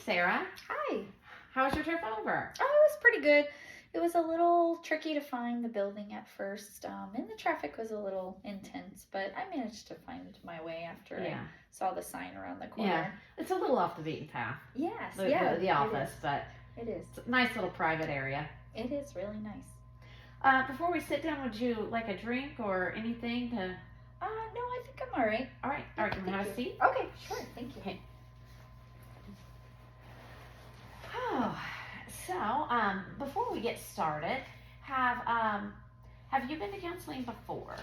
Sarah. Hi. How was your trip over? Oh, it was pretty good. It was a little tricky to find the building at first, and the traffic was a little intense, but I managed to find my way after I saw the sign around the corner. Yeah, it's a little off the beaten path. Yes, The office, but it is. It's a nice little private area. It is really nice. Before we sit down, would you like a drink or anything to? No, I think I'm all right. All right. Can we have a seat? Okay, sure. Thank you. Okay. Oh, so before we get started, have you been to counseling before?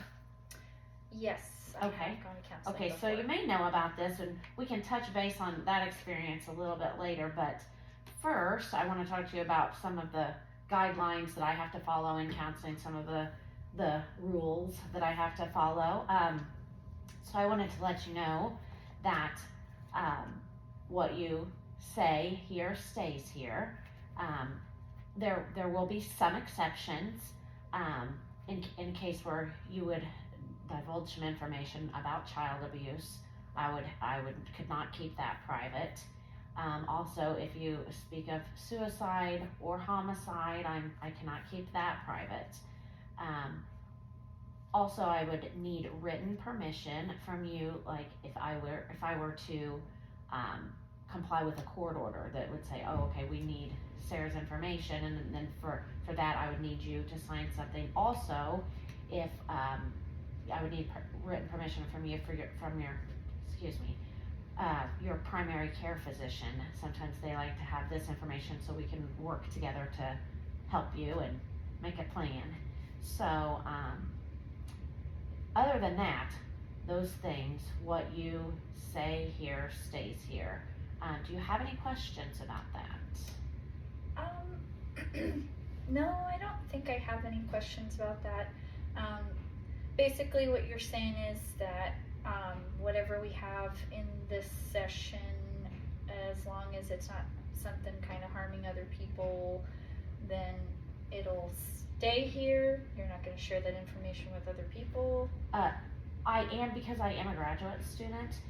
Yes. Okay. I have gone to counseling Okay, before. so you may know about this, and we can touch base on that experience a little bit later. But first, I want to talk to you about some of the guidelines that I have to follow in counseling, some of the rules that I have to follow. So I wanted to let you know that what you say here stays here. There will be some exceptions in case where you would divulge some information about child abuse. I could not keep that private. Also, if you speak of suicide or homicide, I cannot keep that private. Also, I would need written permission from you, like if I were to comply with a court order that would say, oh, okay, we need Sarah's information, and then for that I would need you to sign something. Also, if I would need written permission from you your primary care physician. Sometimes they like to have this information so we can work together to help you and make a plan. So other than that, those things, what you say here stays here. Do you have any questions about that? No, I don't think I have any questions about that. Basically what you're saying is that whatever we have in this session, as long as it's not something kind of harming other people, then it'll stay here. You're not going to share that information with other people. I am, because I am a graduate student.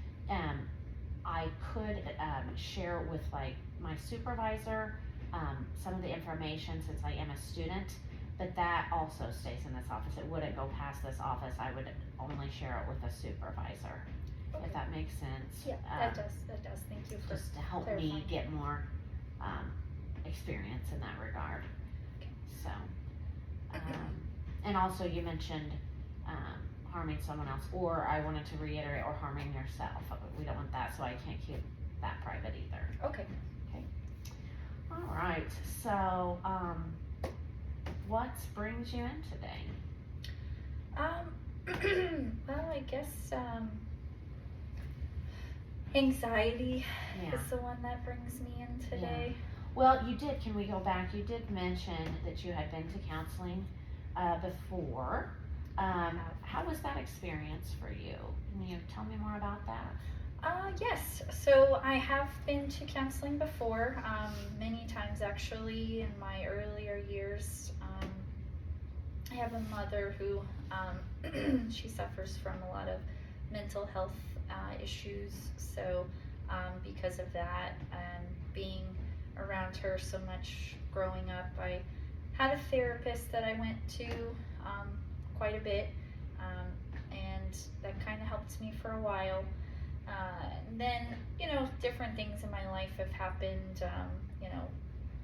I could share with like my supervisor some of the information since I am a student, but that also stays in this office. It wouldn't go past this office. I would only share it with a supervisor. Okay. If that makes sense. Yeah, that does. Thank you for just to help clarifying. me get more experience in that regard. Okay. So, and also you mentioned harming someone else, or I wanted to reiterate, or harming yourself. We don't want that, so I can't keep that private either. Okay. All right. So, what brings you in today? Well, I guess anxiety is the one that brings me in today. Yeah. Well, can we go back? You did mention that you had been to counseling before. How was that experience for you? Can you tell me more about that? Yes, so I have been to counseling before, many times actually in my earlier years. I have a mother who, she suffers from a lot of mental health issues, so because of that and being around her so much growing up, I had a therapist that I went to quite a bit, and that kind of helped me for a while. And then, different things in my life have happened.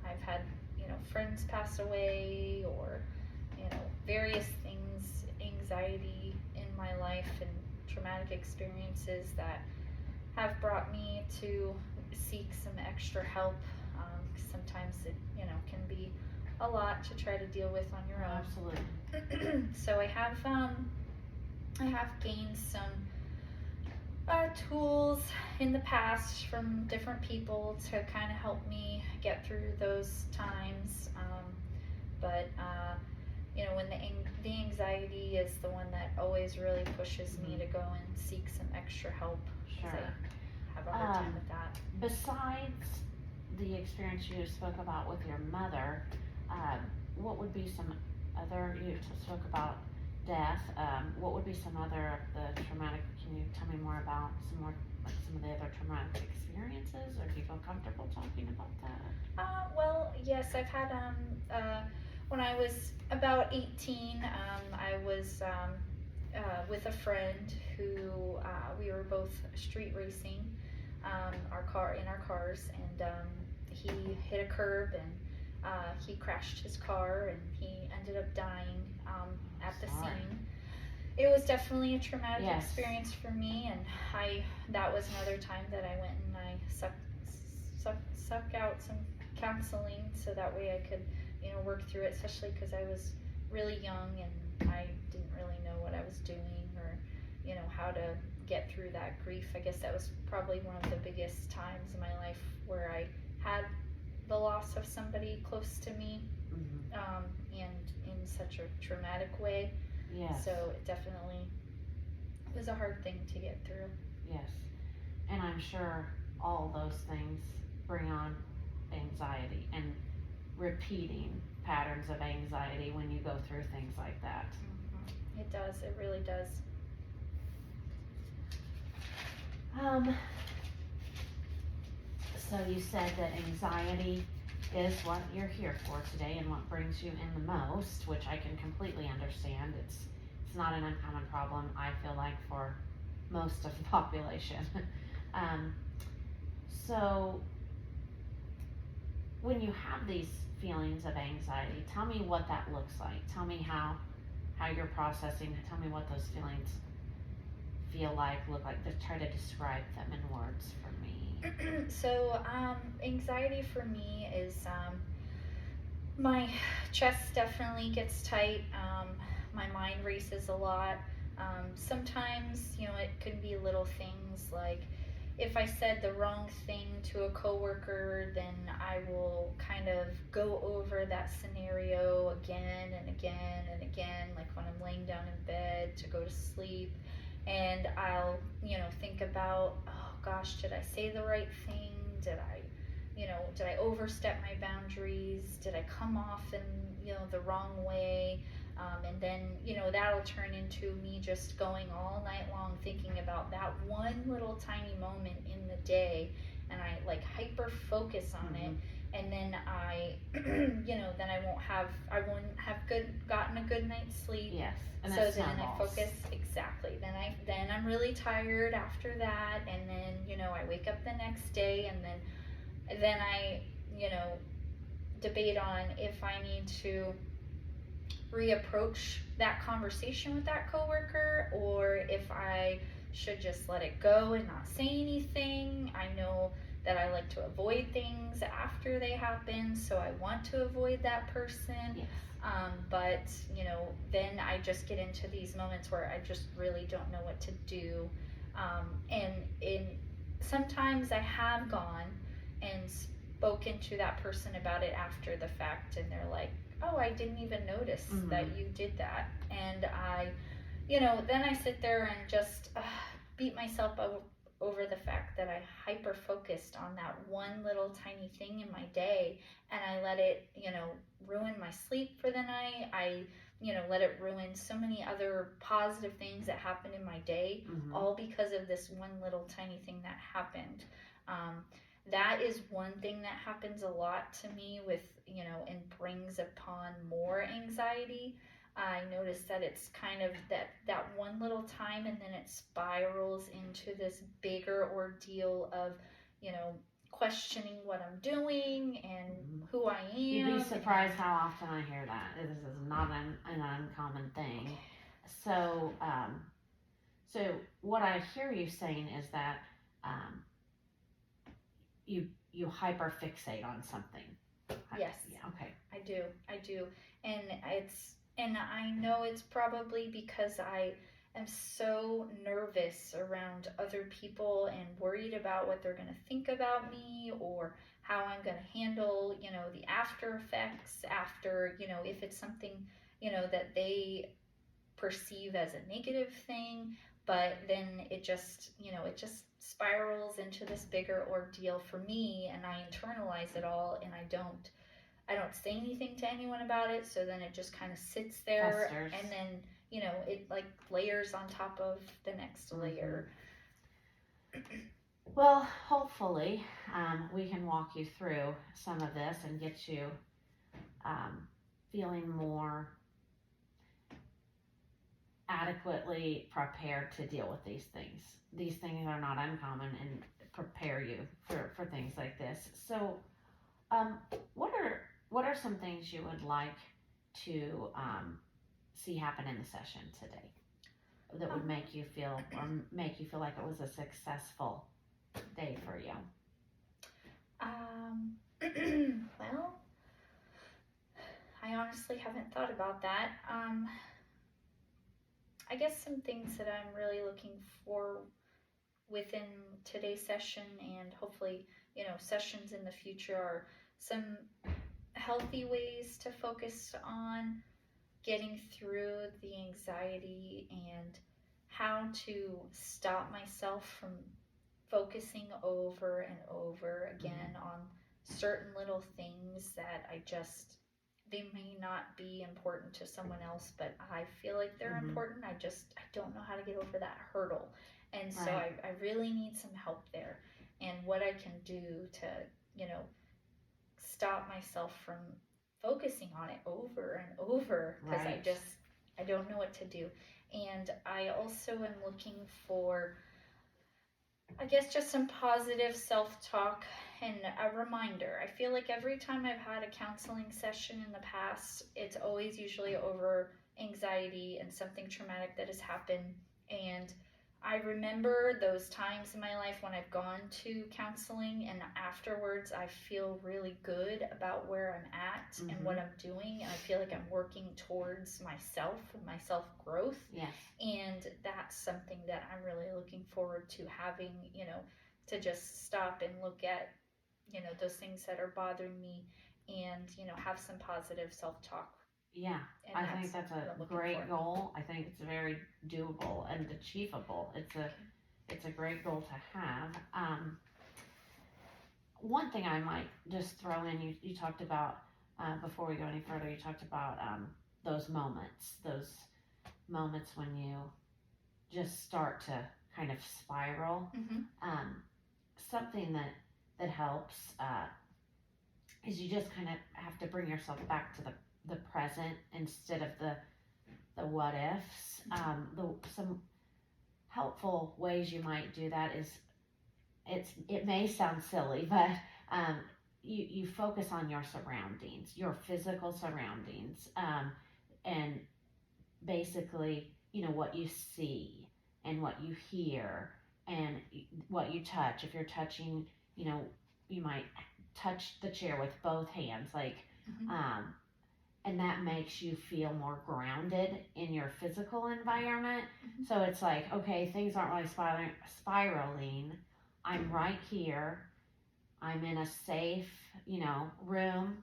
I've had, friends pass away, or, various things, anxiety in my life and traumatic experiences that have brought me to seek some extra help. Sometimes it, can be a lot to try to deal with on your own. Absolutely. So I have gained some tools in the past from different people to kind of help me get through those times, but when the anxiety is the one that always really pushes me to go and seek some extra help. Sure. I have a hard time with that. Besides the experience you spoke about with your mother, what would be some other, you spoke about death, what would be some other of the traumatic, can you tell me more about some of the other traumatic experiences, or do you feel comfortable talking about that? Well, yes, I've had, when I was about 18, I was with a friend who we were both street racing in our cars, and he hit a curb, and he crashed his car, and he ended up dying at the Sorry. scene. It was definitely a traumatic Yes. experience for me, and that was another time that I went and I suck out some counseling so that way I could, work through it, especially because I was really young and I didn't really know what I was doing, or how to get through that grief. I guess that was probably one of the biggest times in my life where I had the loss of somebody close to me, Mm-hmm. and in such a traumatic way. Yes. So it definitely was a hard thing to get through. Yes. And I'm sure all those things bring on anxiety and repeating patterns of anxiety when you go through things like that. Mm-hmm. It does. It really does. So you said that anxiety is what you're here for today and what brings you in the most, which I can completely understand. It's not an uncommon problem, I feel like, for most of the population. So when you have these feelings of anxiety, tell me what that looks like. Tell me how you're processing. Tell me what those feelings feel like, look like. Just try to describe them in words for me. So, anxiety for me is my chest definitely gets tight. My mind races a lot. Sometimes, it could be little things like if I said the wrong thing to a coworker, then I will kind of go over that scenario again and again and again, like when I'm laying down in bed to go to sleep. And I'll, think about, oh gosh, did I say the right thing? Did I overstep my boundaries? Did I come off in, the wrong way? And then, that'll turn into me just going all night long thinking about that one little tiny moment in the day, and I like hyper focus on it, and then I, then I won't have gotten a good night's sleep. Yes, and so that then I snowballs. focus exactly. Then I'm really tired after that, and then I wake up the next day, and then I debate on if I need to reapproach that conversation with that coworker, or if I should just let it go and not say anything. I know that I like to avoid things after they happen, so I want to avoid that person. Yes. But then I just get into these moments where I just really don't know what to do. And sometimes I have gone and spoken to that person about it after the fact, and they're like, oh, I didn't even notice that you did that. And I, then I sit there and just beat myself over the fact that I hyper focused on that one little tiny thing in my day, and I let it, ruin my sleep for the night. I, let it ruin so many other positive things that happened in my day, all because of this one little tiny thing that happened. That is one thing that happens a lot to me with, and brings upon more anxiety. I notice that it's kind of that one little time, and then it spirals into this bigger ordeal of, questioning what I'm doing and who I am. You'd be surprised how often I hear that. This is not an uncommon thing. Okay. So, so what I hear you saying is that you hyper fixate on something. Yes. Yeah. Okay. I do, and I know it's probably because I am so nervous around other people and worried about what they're going to think about me, or how I'm going to handle, the after effects after, if it's something, that they perceive as a negative thing, but then it just spirals into this bigger ordeal for me, and I internalize it all, and I don't say anything to anyone about it, so then it just kind of sits there. Festers. And then it like layers on top of the next layer. Well, hopefully, we can walk you through some of this and get you um, feeling more adequately prepared to deal with these things. These things are not uncommon and prepare you for things like this. So, um, what are some things you would like to see happen in the session today that would Um, make you feel like it was a successful day for you? um, well, I honestly haven't thought about that. I guess some things that I'm really looking for within today's session and hopefully, sessions in the future are some healthy ways to focus on getting through the anxiety and how to stop myself from focusing over and over again Mm-hmm. on certain little things that they may not be important to someone else, but I feel like they're Mm-hmm. important. I don't know how to get over that hurdle. And so Right. I really need some help there and what I can do to, you know, stop myself from focusing on it over and over because Right. I don't know what to do. And I also am looking for, I guess, just some positive self-talk and a reminder. I feel like every time I've had a counseling session in the past, it's always usually over anxiety and something traumatic that has happened. And I remember those times in my life when I've gone to counseling and afterwards I feel really good about where I'm at and Mm-hmm. what I'm doing. And I feel like I'm working towards myself and my self growth. Yes. And that's something that I'm really looking forward to having, to just stop and look at, those things that are bothering me and, have some positive self talk. Yeah, And I think that's that's what a I'm looking for. great goal. I think it's very doable and achievable. It's a great goal to have. One thing I might just throw in, you talked about before we go any further, you talked about those moments when you just start to kind of spiral. Mm-hmm. Um, Something that helps is you just kind of have to bring yourself back to the present instead of the what ifs. Some helpful ways you might do that is it may sound silly, but um, you focus on your surroundings, your physical surroundings, and basically what you see and what you hear and what you touch. If you're touching, you know, you might touch the chair with both hands, like Mm-hmm. um, and that makes you feel more grounded in your physical environment. Mm-hmm. So it's like, okay, things aren't really spiraling. I'm right here. I'm in a safe, room.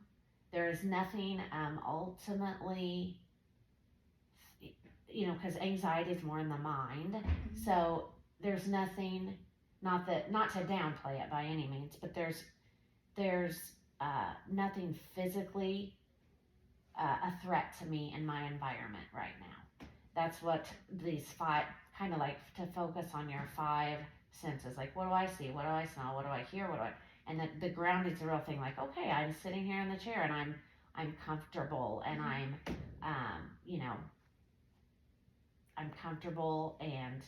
There is nothing ultimately, because anxiety is more in the mind. Mm-hmm. So there's nothing, not to downplay it by any means, but there's nothing physically a threat to me in my environment right now. That's what these five, kind of like to focus on your five senses. Like, what do I see? What do I smell? What do I hear? And the grounding's a real thing. Like, okay, I'm sitting here in the chair and I'm comfortable and um, you know, I'm comfortable and,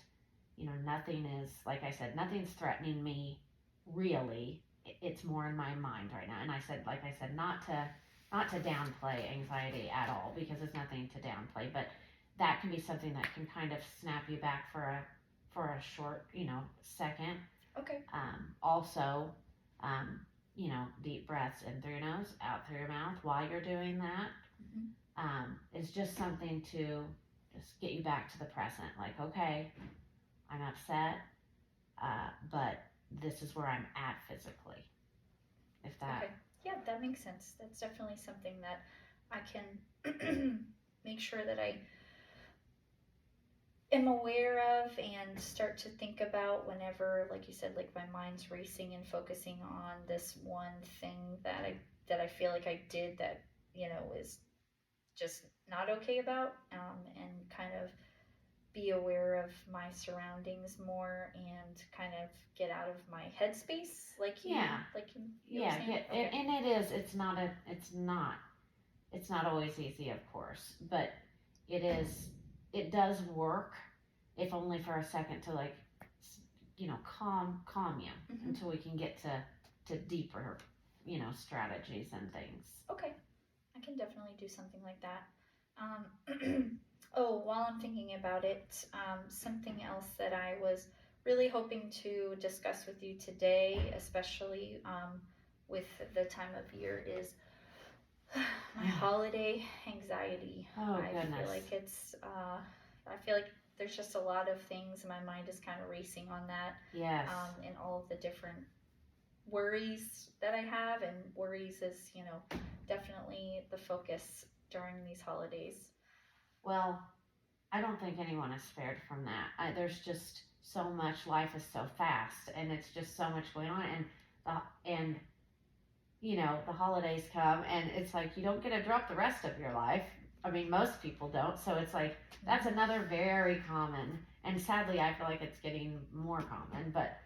nothing is, like I said, nothing's threatening me really. It's more in my mind right now. And like I said, not to downplay anxiety at all because there's nothing to downplay, but that can be something that can kind of snap you back for a short, second. Okay. Also, deep breaths in through your nose, out through your mouth while you're doing that Mm-hmm. is just something to just get you back to the present. Like, okay, I'm upset, but this is where I'm at physically. If that, Okay. Yeah, that makes sense. That's definitely something that I can make sure that I am aware of and start to think about whenever, like you said, like my mind's racing and focusing on this one thing that I feel like I did that, is just not okay about, and kind of be aware of my surroundings more and kind of get out of my headspace, like you, Yeah. you were Yeah, saying. get, Okay. and it is, it's not always easy, of course, but it does work, if only for a second, to like, calm you Mhm. until we can get to deeper, strategies and things. Okay, I can definitely do something like that. Oh, while I'm thinking about it, something else that I was really hoping to discuss with you today, especially with the time of year, is my holiday anxiety. Oh, I goodness. feel like I feel like there's just a lot of things. My mind is kind of racing on that. Yes. And all of the different worries that I have, and worries is, definitely the focus during these holidays. Well, I don't think anyone is spared from that. There's just so much. Life is so fast, and it's just so much going on, and the holidays come, and it's like you don't get to drop the rest of your life. I mean, most people don't. So it's like that's another very common, and sadly, I feel like it's getting more common. But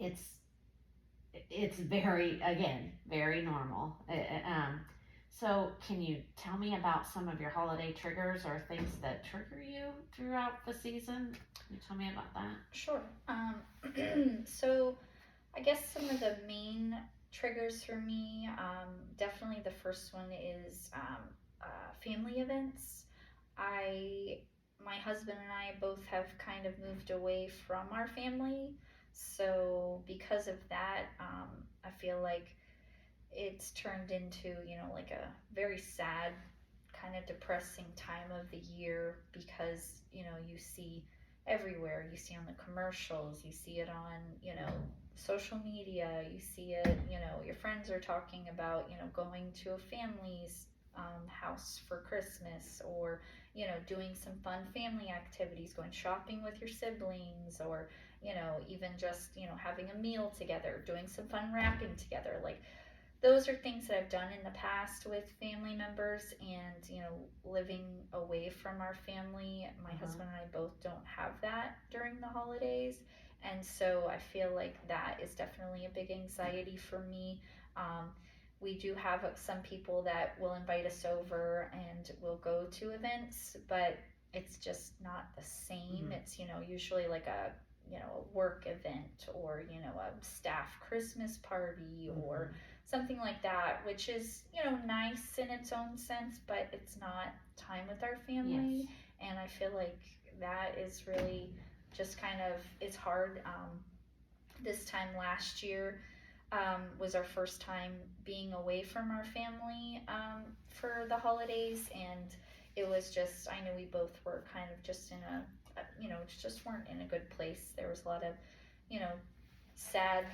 it's very normal. So can you tell me about some of your holiday triggers or things that trigger you throughout the season? Can you tell me about that? Sure. So I guess some of the main triggers for me, definitely the first one is family events. My husband and I both have kind of moved away from our family, so because of that, I feel like it's turned into, like a very sad, kind of depressing time of the year, because, you see everywhere. You see on the commercials, you see it on, social media, you see it, your friends are talking about, going to a family's house for Christmas, or, doing some fun family activities, going shopping with your siblings, or, even just, having a meal together, doing some fun wrapping together. Like, those are things that I've done in the past with family members, and living away from our family. My husband and I both don't have that during the holidays, and so I feel like that is definitely a big anxiety for me. We do have some people that will invite us over and we'll go to events, but it's just not the same. It's usually like a work event, or a staff Christmas party, or something like that, which is, nice in its own sense, but it's not time with our family. Yes. And I feel like that is really just kind of, it's hard. This time last year was our first time being away from our family for the holidays, and it was just, I know we both were kind of just in just weren't in a good place. There was a lot of, sad,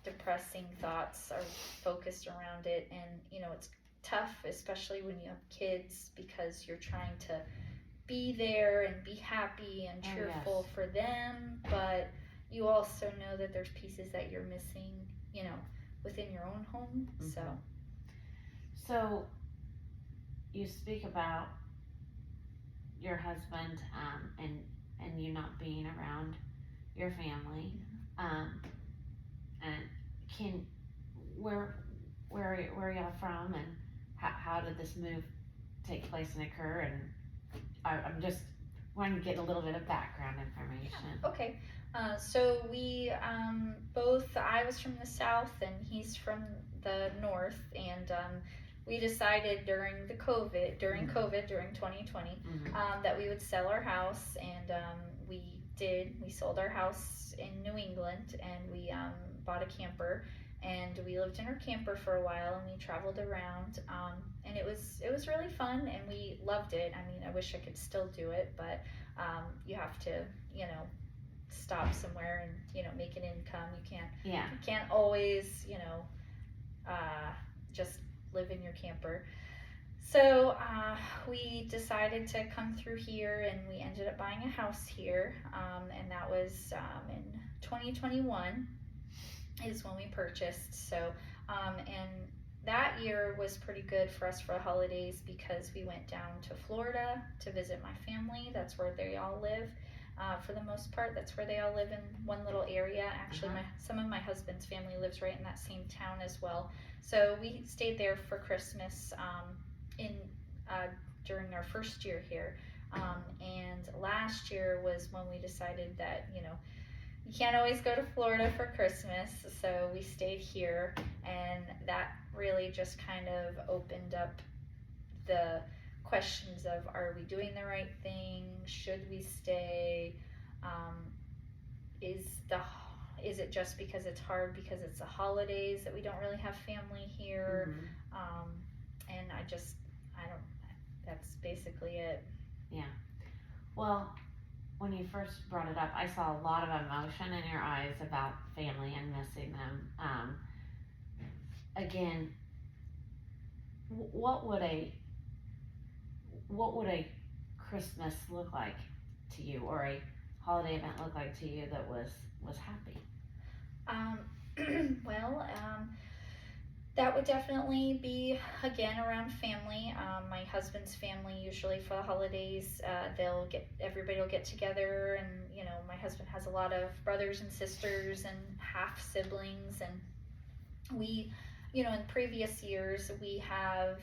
depressing thoughts are focused around it, and it's tough, especially when you have kids, because you're trying to be there and be happy and cheerful for them, but you also know that there's pieces that you're missing, within your own home. So you speak about your husband, and you not being around your family, and can where are y'all from, and how did this move take place and occur? And I'm just wanting to get a little bit of background information. Okay. So we both, I was from the south and he's from the north, and we decided during COVID, during 2020, that we would sell our house, and we did. We sold our house in New England, and we bought a camper, and we lived in our camper for a while, and we traveled around, and it was really fun, and we loved it. I mean, I wish I could still do it, but you have to, stop somewhere and make an income. You can't always just live in your camper. So we decided to come through here, and we ended up buying a house here, and that was in 2021 is when we purchased. So and that year was pretty good for us for the holidays because we went down to Florida to visit my family. That's where they all live. For the most part, that's where they all live in one little area. Actually, some of my husband's family lives right in that same town as well. So we stayed there for Christmas during our first year here. And last year was when we decided that, you can't always go to Florida for Christmas, so we stayed here, and that really just kind of opened up the questions of, are we doing the right thing? Should we stay? Is it just because it's hard because it's the holidays that we don't really have family here? And that's basically it. Yeah. Well, when you first brought it up, I saw a lot of emotion in your eyes about family and missing them. Again, what would a Christmas look like to you, or a holiday event look like to you that was happy? That would definitely be, again, around family. My husband's family, usually for the holidays, everybody will get together, and my husband has a lot of brothers and sisters and half siblings, and we, in previous years, we have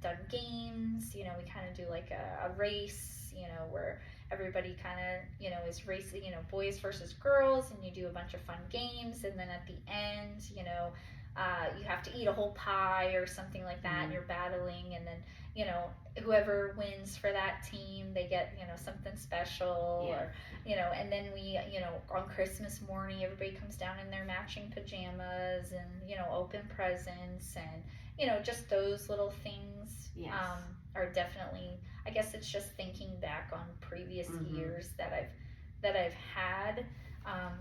done games. We kind of do like a race, where everybody kind of, is racing, boys versus girls, and you do a bunch of fun games, and then at the end, you have to eat a whole pie or something like that, and you're battling, and then whoever wins for that team, they get something special. Or and then we on Christmas morning, everybody comes down in their matching pajamas, and open presents, and just those little things. Yes. Are definitely, I guess it's just thinking back on previous years that I've had.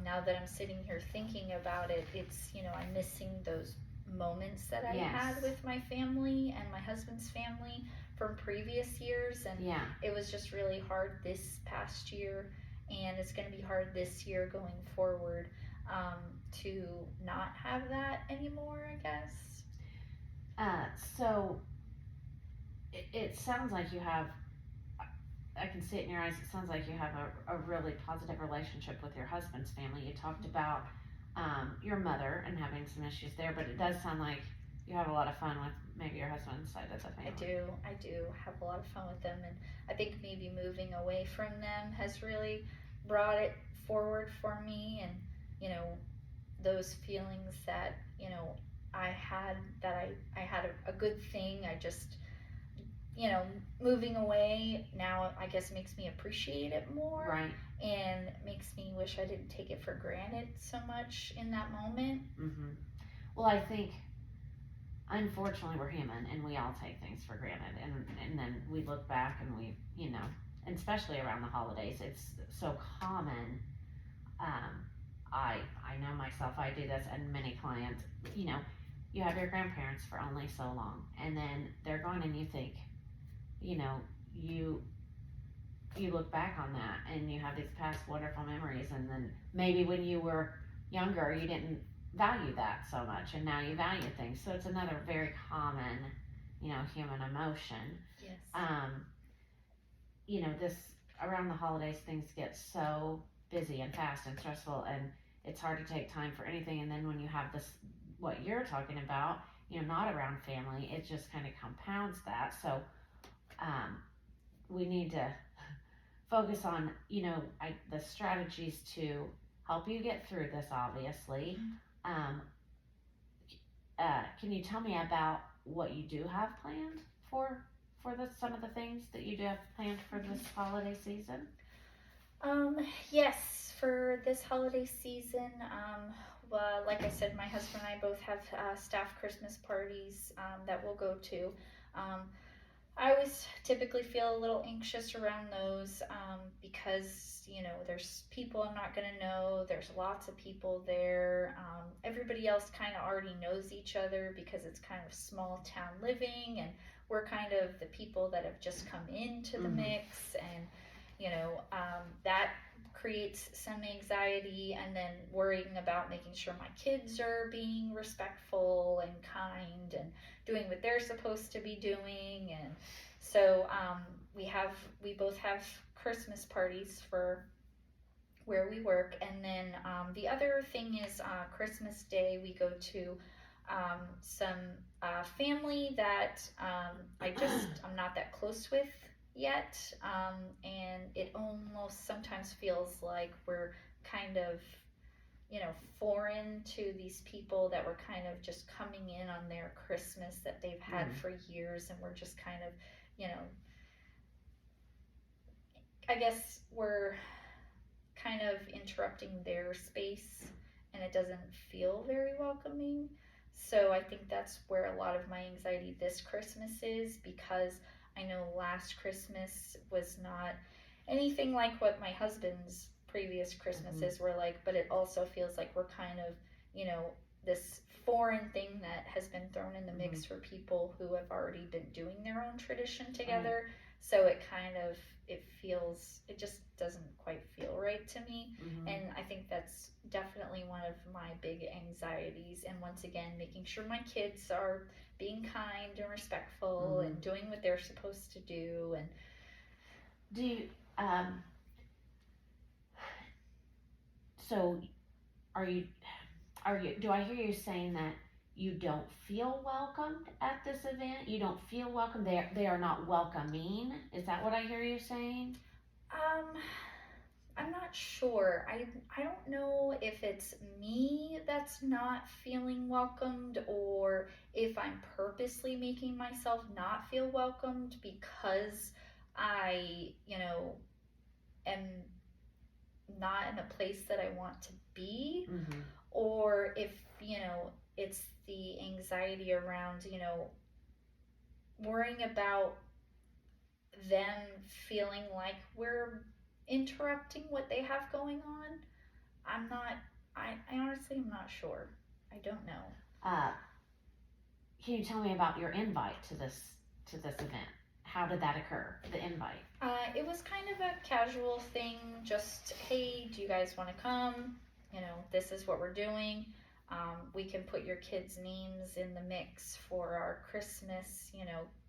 Now that I'm sitting here thinking about it, it's, I'm missing those moments that I had with my family and my husband's family from previous years, and it was just really hard this past year, and it's going to be hard this year going forward, to not have that anymore, I guess. So it sounds like you have, I can see it in your eyes, it sounds like you have a really positive relationship with your husband's family. You talked about your mother and having some issues there, but it does sound like you have a lot of fun with maybe your husband's side of the family. I do have a lot of fun with them, and I think maybe moving away from them has really brought it forward for me, and those feelings that I had, that I had a good thing. I just moving away now, I guess, makes me appreciate it more. Right. And makes me wish I didn't take it for granted so much in that moment. Well, I think, unfortunately, we're human, and we all take things for granted, and then we look back and we, and especially around the holidays, it's so common. I know myself, I do this, and many clients, you have your grandparents for only so long, and then they're gone, and you think, you look back on that, and you have these past wonderful memories, and then maybe when you were younger, you didn't value that so much, and now you value things. So it's another very common, human emotion. Yes. This around the holidays, things get so busy and fast and stressful, and it's hard to take time for anything. And then when you have this, what you're talking about, not around family, it just kind of compounds that. So we need to focus on, the strategies to help you get through this, obviously. Can you tell me about what you do have planned for some of the things that you do have planned for this holiday season? Yes, for this holiday season, well, like I said, my husband and I both have staff Christmas parties that we'll go to. I always typically feel a little anxious around those because, there's people I'm not going to know. There's lots of people there. Everybody else kind of already knows each other because it's kind of small town living, and we're kind of the people that have just come into the mix, and, that creates some anxiety, and then worrying about making sure my kids are being respectful and kind and doing what they're supposed to be doing. And so we both have Christmas parties for where we work, and then the other thing is Christmas Day we go to some family that I'm not that close with yet, and it almost sometimes feels like we're kind of, foreign to these people that were kind of just coming in on their Christmas that they've had for years, and we're just kind of, I guess we're kind of interrupting their space, and it doesn't feel very welcoming. So I think that's where a lot of my anxiety this Christmas is, because I know last Christmas was not anything like what my husband's previous Christmases were like, but it also feels like we're kind of, this foreign thing that has been thrown in the mix for people who have already been doing their own tradition together. Right. So it just doesn't quite feel right to me. And I think that's definitely one of my big anxieties. And once again, making sure my kids are being kind and respectful and doing what they're supposed to do. And do you, so do I hear you saying that you don't feel welcomed at this event? You don't feel welcome? They are not welcoming? Is that what I hear you saying? I'm not sure. I don't know if it's me that's not feeling welcomed, or if I'm purposely making myself not feel welcomed because I, am not in a place that I want to be, or if, it's the anxiety around, worrying about them feeling like we're interrupting what they have going on. I honestly am not sure. I don't know. Can you tell me about your invite to this event? How did that occur, the invite? It was kind of a casual thing, just, hey, do you guys want to come? This is what we're doing. We can put your kids' names in the mix for our Christmas,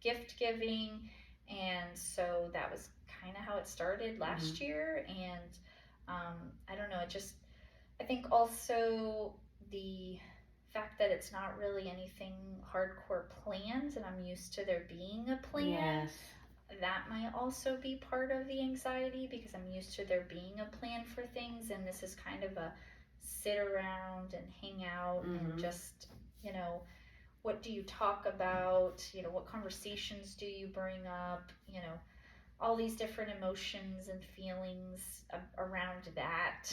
gift giving. And so that was kind of how it started last year. And I don't know, I think also the fact that it's not really anything hardcore planned, and I'm used to there being a plan. Yes. That might also be part of the anxiety, because I'm used to there being a plan for things, and this is kind of a sit around and hang out and just, what do you talk about? What conversations do you bring up? All these different emotions and feelings around that.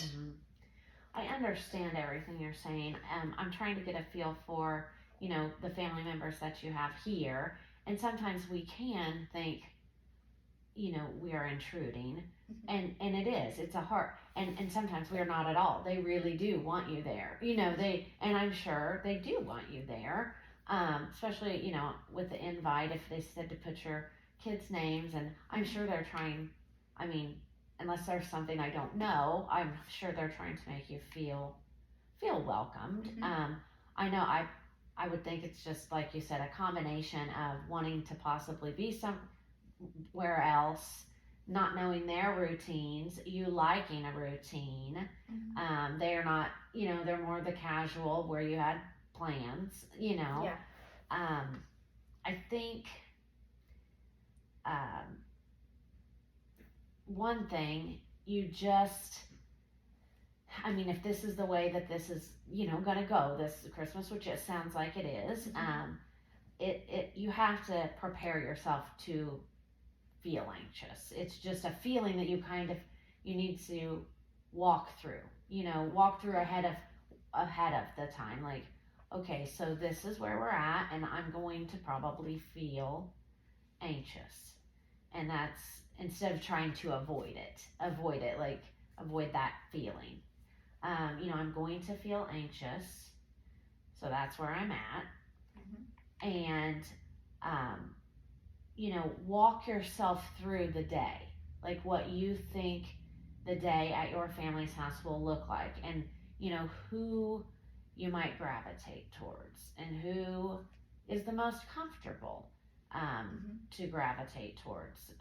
I understand everything you're saying. I'm trying to get a feel for, the family members that you have here. And sometimes we can think, we are intruding. And it is. It's a hard, and sometimes we're not at all. They really do want you there. And I'm sure they do want you there. Especially, with the invite, if they said to put your kids' names, and I'm sure they're trying, unless there's something I don't know, I'm sure they're trying to make you feel welcomed. I know I would think it's just, like you said, a combination of wanting to possibly be somewhere else, not knowing their routines, you liking a routine. They're not, they're more the casual where you had plans, Yeah. I think one thing, you just, if this is the way that this is, gonna go this Christmas, which it sounds like it is, you have to prepare yourself to feel anxious. It's just a feeling that you need to walk through, ahead of the time. Like, okay, so this is where we're at, and I'm going to probably feel anxious. And that's, instead of trying to avoid that feeling. I'm going to feel anxious, so that's where I'm at. And, walk yourself through the day, like what you think the day at your family's house will look like, and who you might gravitate towards, and who is the most comfortable to gravitate towards.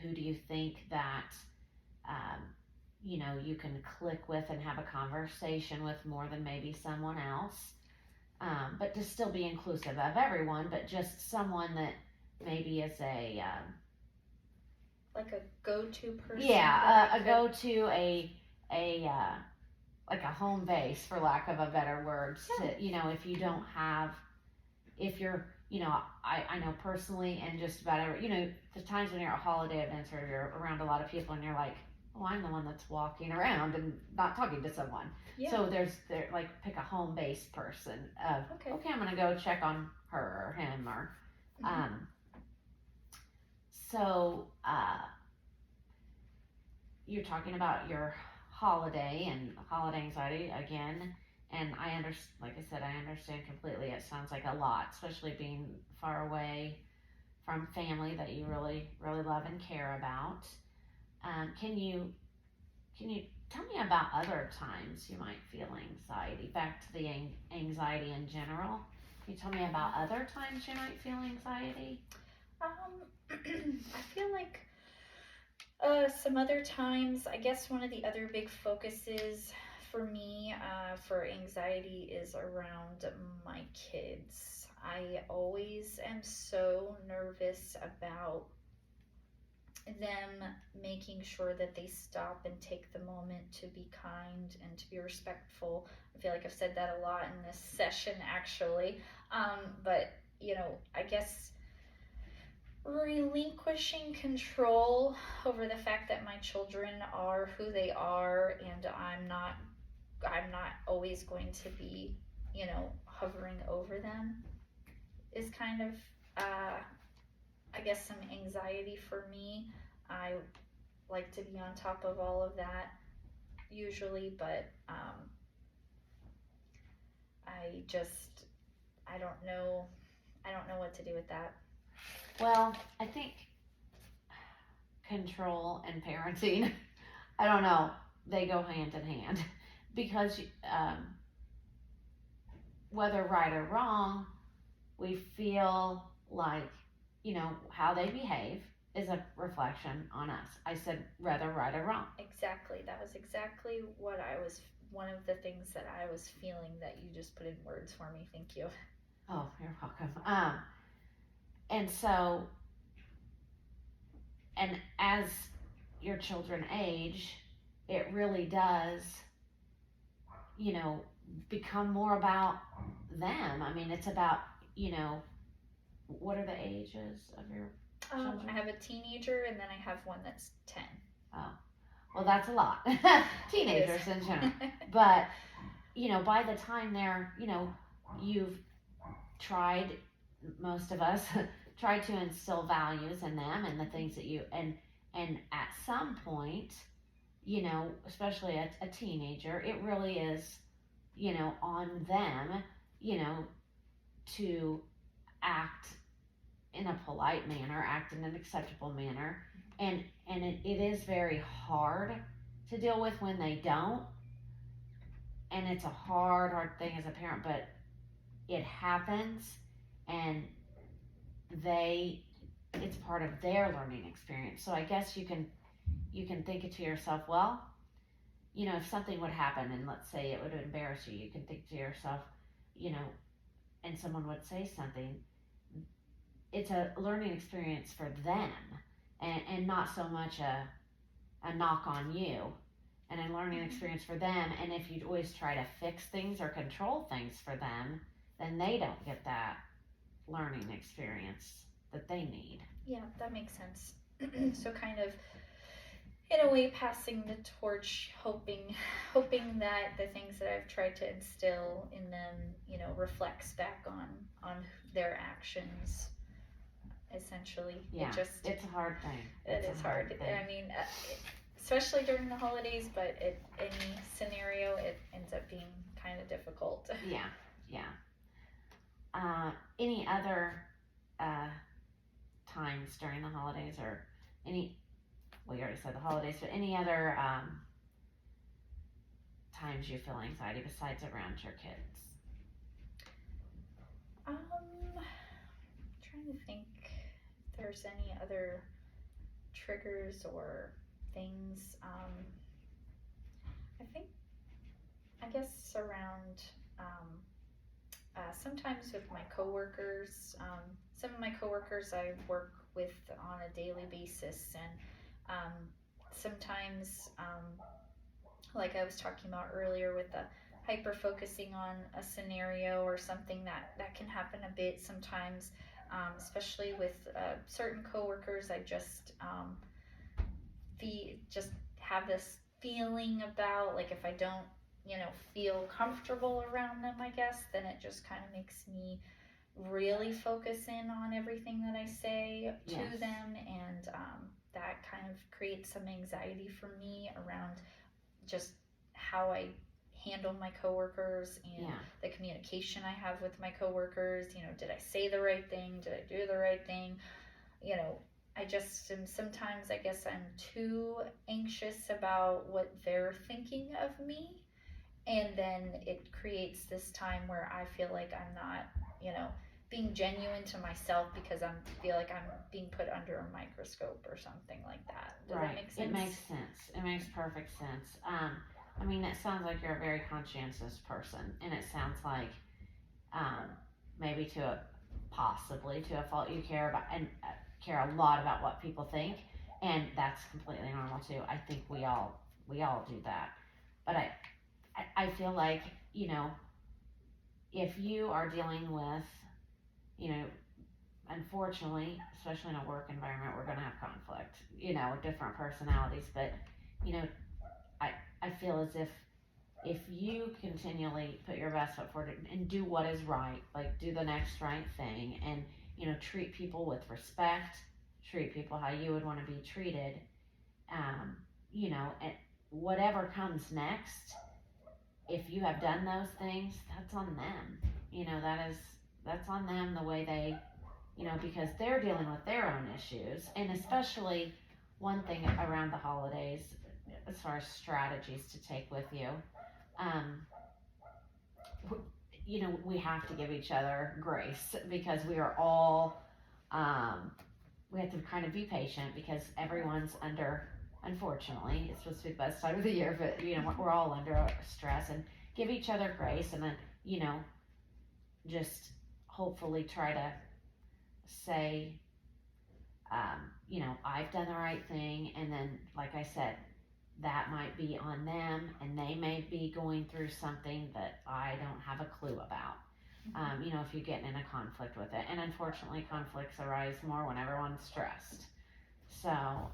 Who do you think that you can click with and have a conversation with more than maybe someone else, but to still be inclusive of everyone, but just someone that maybe is a like a go-to person. A go-to, like a home base, for lack of a better word. Yeah. To if you don't have, if you're I know personally, and just about every the times when you're at holiday events or you're around a lot of people and you're like, oh, I'm the one that's walking around and not talking to someone. Yeah. So there, like, pick a home base person of okay, I'm gonna go check on her or him or so you're talking about your holiday and holiday anxiety again, and like I said, I understand completely. It sounds like a lot, especially being far away from family that you really, really love and care about. Can you tell me about other times you might feel anxiety? Back to the anxiety in general. Can you tell me about other times you might feel anxiety? I feel like some other times, I guess one of the other big focuses for me for anxiety is around my kids. I always am so nervous about them making sure that they stop and take the moment to be kind and to be respectful. I feel like I've said that a lot in this session, actually. But I guess relinquishing control over the fact that my children are who they are, and I'm not always going to be hovering over them, is kind of I guess some anxiety for me. I like to be on top of all of that usually, but I don't know what to do with that. Well, I think control and parenting, I don't know, they go hand in hand, because whether right or wrong, we feel like how they behave is a reflection on us. I said whether right or wrong. Exactly. That was exactly what one of the things that I was feeling that you just put in words for me. Thank you. Oh, you're welcome. And so, and as your children age, it really does, become more about them. I mean, it's about, what are the ages of your children? I have a teenager, and then I have one that's 10. Oh, well, that's a lot. Teenagers in general. But, by the time they're, you've tried, most of us, tried to instill values in them and the things that and at some point, especially a teenager, it really is, on them, to act in a polite manner, act in an acceptable manner, and it is very hard to deal with when they don't, and it's a hard thing as a parent, but it happens, and it's part of their learning experience. So I guess you can think it to yourself, well, if something would happen and let's say it would embarrass you, you can think to yourself, and someone would say something, it's a learning experience for them, and not so much a knock on you, and a learning experience for them. And if you always try to fix things or control things for them, then they don't get that learning experience that they need. Yeah, that makes sense. So kind of, in a way, passing the torch, hoping that the things that I've tried to instill in them, reflects back on their actions. Essentially, yeah, it's a hard thing. It is hard. I mean, especially during the holidays, but any scenario, it ends up being kind of difficult. Yeah. Any other times during the holidays, or any we already said the holidays, but any other times you feel anxiety besides around your kids? Trying to think if there's any other triggers or things. I guess around sometimes with my coworkers. Some of my coworkers I work with on a daily basis, and sometimes, like I was talking about earlier, with the hyper focusing on a scenario or something that can happen a bit sometimes, especially with certain coworkers. I just just have this feeling about, like, if I don't feel comfortable around them, I guess, then it just kind of makes me really focus in on everything that I say to Yes. them, and that kind of creates some anxiety for me around just how I handle my coworkers and Yeah. the communication I have with my coworkers. Did I say the right thing? Did I do the right thing? I just am sometimes, I guess, I'm too anxious about what they're thinking of me, and then it creates this time where I feel like I'm not, being genuine to myself, because I feel like I'm being put under a microscope or something like that. Does Right. that make sense? It makes sense. It makes perfect sense. I mean, it sounds like you're a very conscientious person, and it sounds like maybe possibly to a fault you care about and care a lot about what people think, and that's completely normal too. I think we all do that, but I feel like, if you are dealing with, unfortunately, especially in a work environment, we're going to have conflict, different personalities, but, you know, I feel as if you continually put your best foot forward and do what is right, like do the next right thing, and, treat people with respect, treat people how you would want to be treated, and whatever comes next, if you have done those things, that's on them. That's on them, the way they, because they're dealing with their own issues, and especially one thing around the holidays, as far as strategies to take with you, um, we have to give each other grace, because we are all, we have to kind of be patient, because everyone's under, unfortunately, it's supposed to be the best time of the year, but we're all under stress, and give each other grace, and then, just hopefully try to say, I've done the right thing, and then, like I said, that might be on them, and they may be going through something that I don't have a clue about. If you get in a conflict with it, and unfortunately, conflicts arise more when everyone's stressed. So,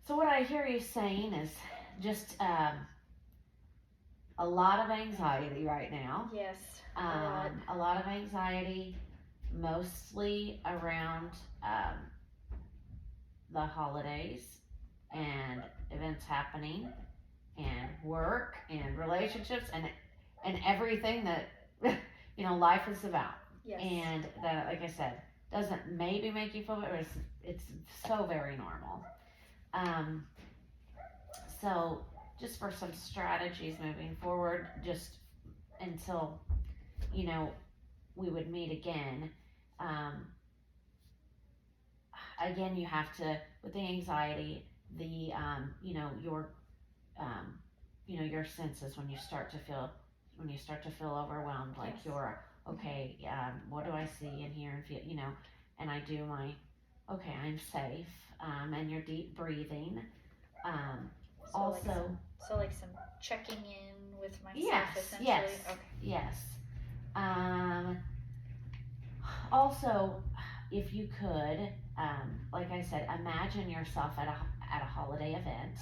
so what I hear you saying is just a lot of anxiety right now. Yes, a A lot of anxiety, mostly around the holidays and events happening, and work and relationships, and everything that life is about. Yes. And that, like I said, doesn't maybe make you feel better. It's so very normal. So just for some strategies moving forward, just until we would meet again. Again, you have to, with the anxiety, the your senses, when you start to feel overwhelmed, like Yes. you're okay. What do I see and hear and feel? And I do my okay, I'm safe. And your deep breathing. Also, like some checking in with myself, yes, essentially. yes, Okay. yes. Also, if you could, like I said, imagine yourself at a holiday event,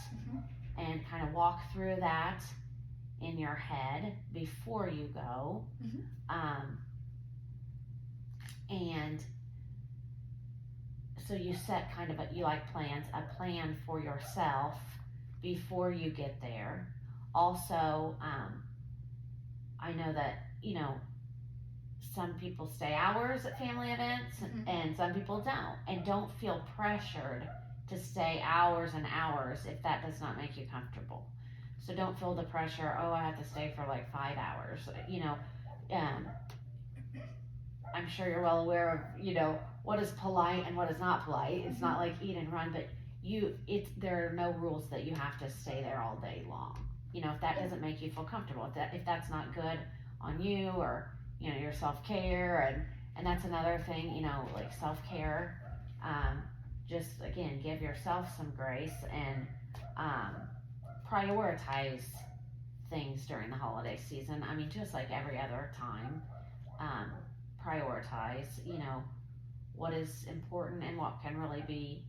and kind of walk through that in your head before you go. And so you set kind of a plan for yourself before you get there. Also, I know that, some people stay hours at family events Mhm. and some people don't, and don't feel pressured to stay hours and hours if that does not make you comfortable. So don't feel the pressure, oh, I have to stay for like 5 hours. Um, I'm sure you're well aware of, what is polite and what is not polite. It's not like eat and run, but there are no rules that you have to stay there all day long. If that doesn't make you feel comfortable, if that's not good on you, or your self-care, and that's another thing, like self-care. Just again, give yourself some grace and prioritize things during the holiday season. I mean, just like every other time, um, prioritize, what is important and what can really be,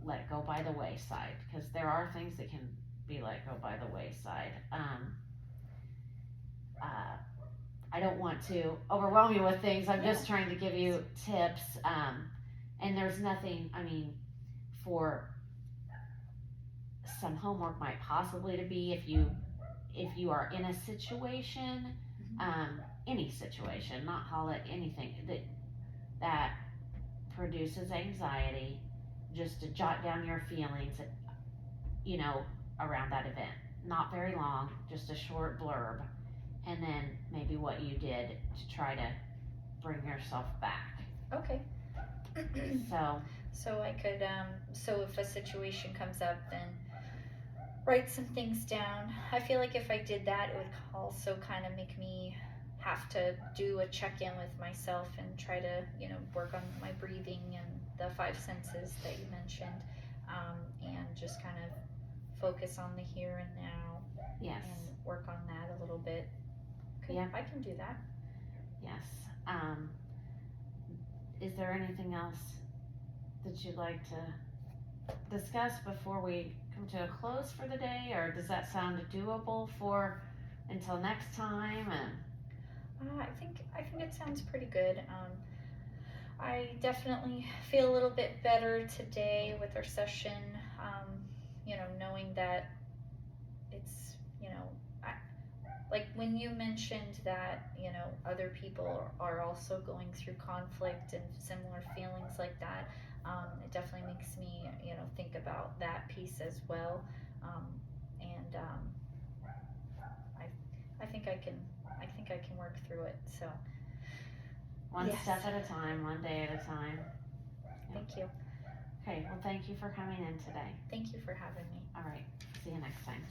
let go by the wayside, because there are things that can be let go by the wayside. I don't want to overwhelm you with things. I'm just trying to give you tips. And there's nothing, I mean, for some homework might possibly to be if you are in a situation, any situation, not holiday, anything that produces anxiety, just to jot down your feelings, around that event. Not very long, just a short blurb, and then maybe what you did to try to bring yourself back. Okay. So I could, so if a situation comes up, then write some things down. I feel like if I did that, it would also kind of make me have to do a check-in with myself and try to, work on my breathing and the 5 senses that you mentioned, and just kind of focus on the here and now. Yes. And work on that a little bit. Okay, Yeah. I can do that. Yes. Is there anything else that you'd like to discuss before we come to a close for the day, or does that sound doable for until next time? And I think it sounds pretty good. I definitely feel a little bit better today with our session. Knowing that it's, like when you mentioned that, other people are also going through conflict and similar feelings like that, it definitely makes me, think about that piece as well. And I think I can work through it. So one Yes. step at a time, one day at a time. Thank you. Okay, well, thank you for coming in today. Thank you for having me. All right, see you next time.